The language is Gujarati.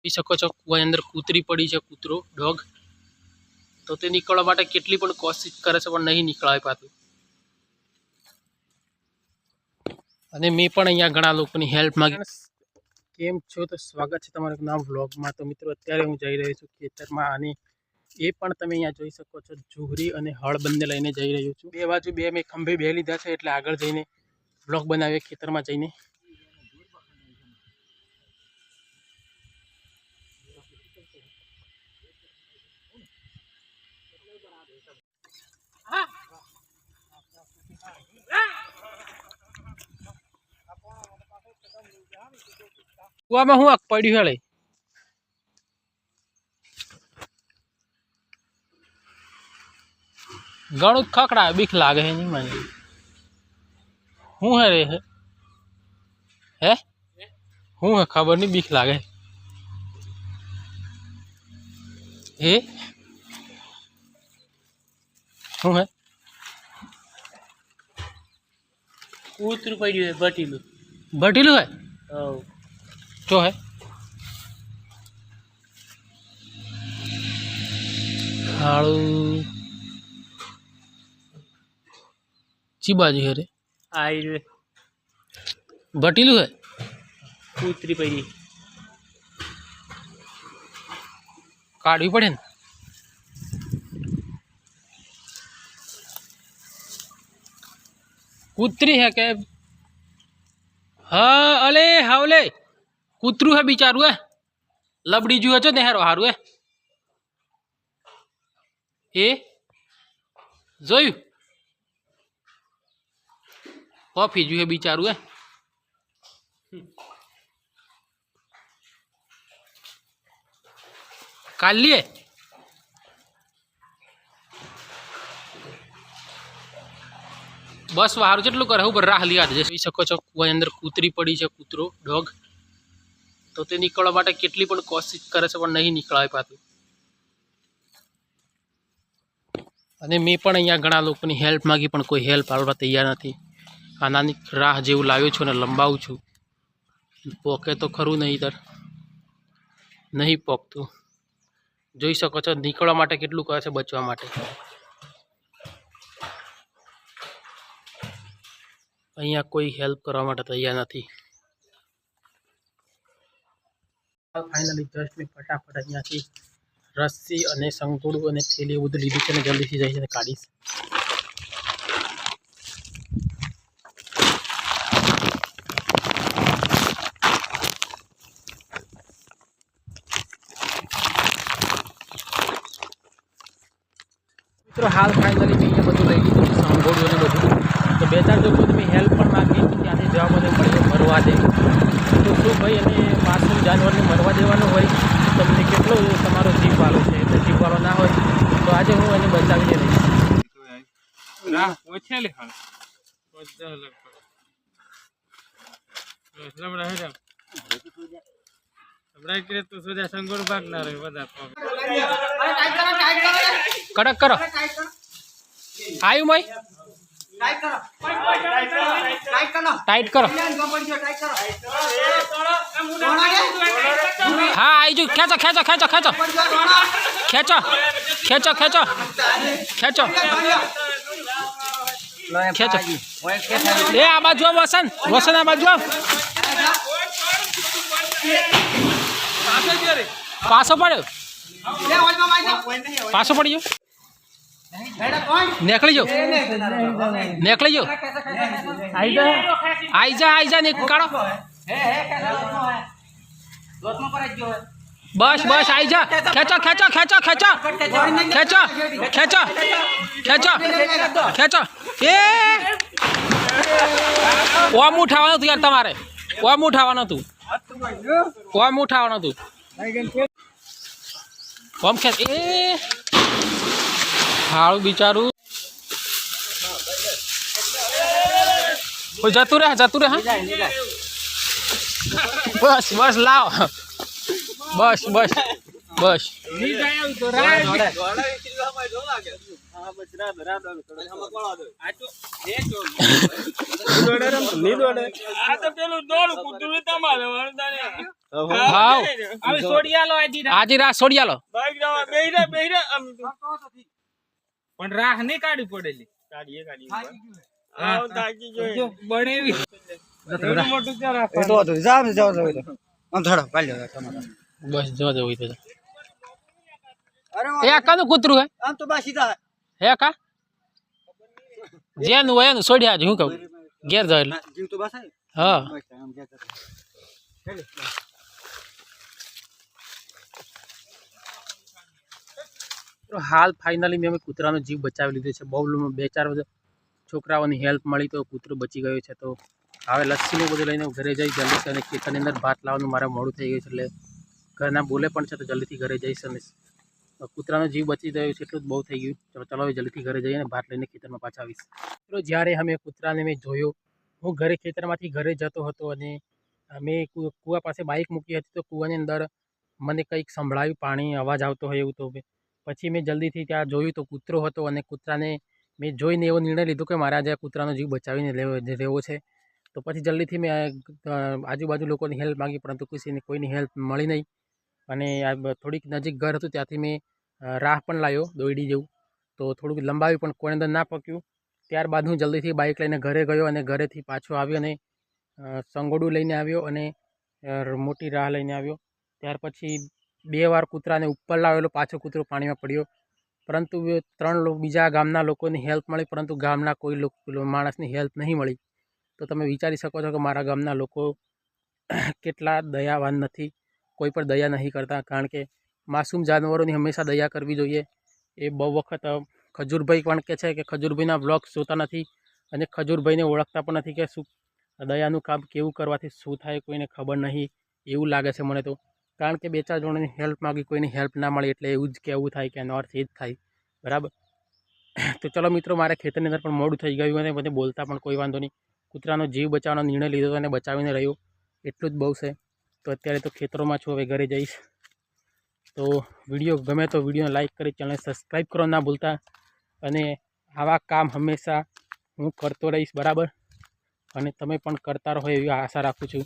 જોઈ શકો છો કુવાની અંદર કૂતરી પડી છે, કૂતરો ડોગ. તો તે નીકળવા માટે કેટલી પણ કોશિશ કરે છે પણ નહીં નીકળાય પાછું. અને મેં પણ અહીંયા ઘણા લોકોની હેલ્પ માંગી. કેમ છો? તો સ્વાગત છે તમારું નામ વ્લોગમાં. તો મિત્રો અત્યારે હું જઈ રહ્યો છું ખેતરમાં, અને એ પણ તમે અહીંયા જોઈ શકો છો જુહરી અને હળ બંને લઈને જઈ રહ્યો છું. બે બાજુ બે મેં ખંભે બે લીધા છે, એટલે આગળ જઈને વ્લોગ બનાવીએ ખેતરમાં જઈને. કુવામાં હું આગ પડ્યું હેળે ઘણું ખકડા બીક લાગે છે. નહીં મને શું હે રે હે શું હે ખબર નહીં, બીક લાગે હે. શું હે? કૂતરું પડ્યું હે, ભટીલું ભટીલું હે. જો હે હાળું ચી બાજુ હે રે? आई ભટીલું હે. कूतरी पड़ी કાઢવી પડે ને. કૂતરી હે કે? હા અલે હાવલે કૂતરું હે બિચારું હે. લબડી જુએ છે ને હારો હારું હે. એ જોયું કોફી જુએ બિચારું હે. કાલ લીએ બસ વારું જેટલું કરે ઉપર રાહ લીયા જશે. જોઈ શકો છો કુવાની અંદર કૂતરી પડી છે, કૂતરો ડોગ. તો તે નીકળવા માટે કેટલી પણ કોશિશ કરે છે પણ નહીં નીકળાય પાછું. અને મેં પણ અહીંયા ઘણા લોકોની હેલ્પ માંગી પણ કોઈ હેલ્પ આપવા તૈયાર નથી. આ નાની રાહ જેવું લાવ્યો છું અને લંબાવું છું. પોકે તો ખરું નહીં, નહીં પોકતું. જોઈ શકો છો નીકળવા માટે કેટલું કરે છે બચવા માટે. અહીંયા કોઈ હેલ્પ કરવા માટે તૈયાર નથી. ફાઇનલી જસ્ટ મેં ફટાફટ અહીંયાથી રસ્સી અને સંકોડું અને થેલી એવું બધું લીધું છે ને જલ્દીથી જઈને કાઢીશ. મિત્રો હાલ ફાઇનલી મેં અહીંયા બધું લઈ લીધું છે, સંકોડું અને બધું. તો બે ચાર લોકો તમે હેલ્પ પણ માંગી, ત્યાંથી જવાબ મને મળ્યો મરવા દે. તો શું ભાઈ, અને માસૂમ જાનવરને મરવા દેવાનું હોય તમને કેટલો તમારો જીવ વાલો છે, એટલે જીવ વાલો ના હોય તો આજે હું એને બચાવીને રહીશ. કડક કરો આયુ મય ટાઈટ કરો. હા આવી જુ. ખેંચો ખેંચો ખેંચો ખેંચો ખેંચો ખેંચો ખેંચો ખેંચો ખેંચો. એ આ બાજુ વસન વસન આ બાજુ પાછો પડ્યો, પાછો પડી ગયો. નીકળી જાઓ નીકળી જાઓ. આઈ જા નીકાળો. બસ બસ આઈ જા. ખેંચો ખેંચો ખેંચો ખેંચો ખેંચો ખેંચો ખેંચો ખેંચો. એ ઓમ ઉઠાવવાનું હતું યાર તમારે, ઓમ ઉઠાવવાનું હતું, ઓમ ઉઠાવવાનું હતું. ઓમ ખેંચ. એ હાળું બિચારું જતું રહે જતું રહે. બસ બસ લાવ. બસ બસ બસ. હાવ હવે સોડિયાલો આજે રાત છોડિયાલો પણ રાહ નહીં કાઢવી પડેલી બનેવી મોટું બસ જો જો હોય તો એ કાનું કૂતરું હે આમ તો બા સીધા હે કા જેનું હોય એનું છોડ્યા જ હું કહું ઘેર જાય એટલે જીવ તો બસ હા આમ જતા તો હાલ ફાઇનલી મેં કૂતરાનો જીવ બચાવી લીધો છે. બહુ બે ચાર બધા છોકરાઓની હેલ્પ મળી તો કૂતરું બચી ગયું છે. તો હવે લસ્સીને બધું લઈને ઘરે જઈ જલ્દી અને ખેતરની અંદર ભાત લાવવાનું મારે મોડું થઈ ગયું છે. એટલે ઘરના બોલે પણ છે તો જલ્દીથી ઘરે જઈશ અને કૂતરાનો જીવ બચી ગયો છે એટલું જ બહુ થઈ ગયું. ચલો હવે જલ્દીથી ઘરે જઈએ અને ભાત લઈને ખેતરમાં પાછા આવીશ. તો જ્યારે અમે કૂતરાને મેં જોયો, હું ઘરે ખેતરમાંથી ઘરે જતો હતો અને મેં કૂવા પાસે બાઇક મૂકી હતી તો કૂવાની અંદર મને કંઈક સંભળાયું, પાણી અવાજ આવતો હોય એવું. તો પછી મેં જલ્દીથી ત્યાં જોયું તો કૂતરો હતો અને કૂતરાને મેં જોઈને એવો નિર્ણય લીધો કે મારે આજે આ કૂતરાનો જીવ બચાવીને રહેવો છે. તો પછી જલ્દીથી મેં આજુબાજુ લોકોની હેલ્પ માંગી પરંતુ કોઈની હેલ્પ મળી નહીં. અને આ થોડીક નજીક ઘર હતું ત્યાંથી મેં રાહ પણ લાવ્યો દોયડી જેવું, તો થોડુંક લંબાવ્યું પણ કોઈ અંદર ના પક્યું. ત્યારબાદ હું જલ્દીથી બાઇક લઈને ઘરે ગયો અને ઘરેથી પાછો આવ્યો અને સંગોડું લઈને આવ્યો અને મોટી રાહ લઈને આવ્યો. ત્યાર પછી 2 વાર કૂતરાને ઉપર લાવેલો, પાછો કૂતરો પાણીમાં પડ્યો. પરંતુ 3 બીજા ગામના લોકોની હેલ્પ મળી પરંતુ ગામના કોઈ માણસની હેલ્પ નહીં મળી. તો તમે વિચારી શકો છો કે મારા ગામના લોકો કેટલા દયાવાન નથી, કોઈ પર દયા નહીં કરતા. કારણ કે માસૂમ જાનવરોની હંમેશા દયા કરવી જોઈએ. એ બહુ વખત ખજૂરભાઈ પણ કહે છે કે ખજૂરભાઈના બ્લોગ્સ જોતા નથી અને ખજૂરભાઈને ઓળખતા પણ નથી કે શું દયાનું કામ કેવું કરવાથી શું થાય કોઈને ખબર નહીં એવું લાગે છે મને તો. કારણ કે 2-4 જણોની હેલ્પ માગી, કોઈની હેલ્પ ના મળે એટલે એવું જ કહેવું થાય કે એનો અર્થ એ જ થાય. બરાબર. તો ચલો મિત્રો, મારે ખેતરની અંદર પણ મોડું થઈ ગયું અને બધે બોલતા પણ કોઈ વાંધો નહીં. કૂતરાનો જીવ બચાવવાનો નિર્ણય લીધો અને બચાવીને રહ્યો એટલું જ બહુ છે. તો અત્યારે તો ખેતરોમાં છું, હવે ઘરે જઈશ. તો વિડીયો ગમે તો વિડીયોને લાઇક કરી ચેનલને સબસ્ક્રાઈબ કરો ના ભૂલતા. અને આવા કામ હંમેશા હું કરતો રહીશ. બરાબર. અને તમે પણ કરતા રહો એવી આશા રાખું છું.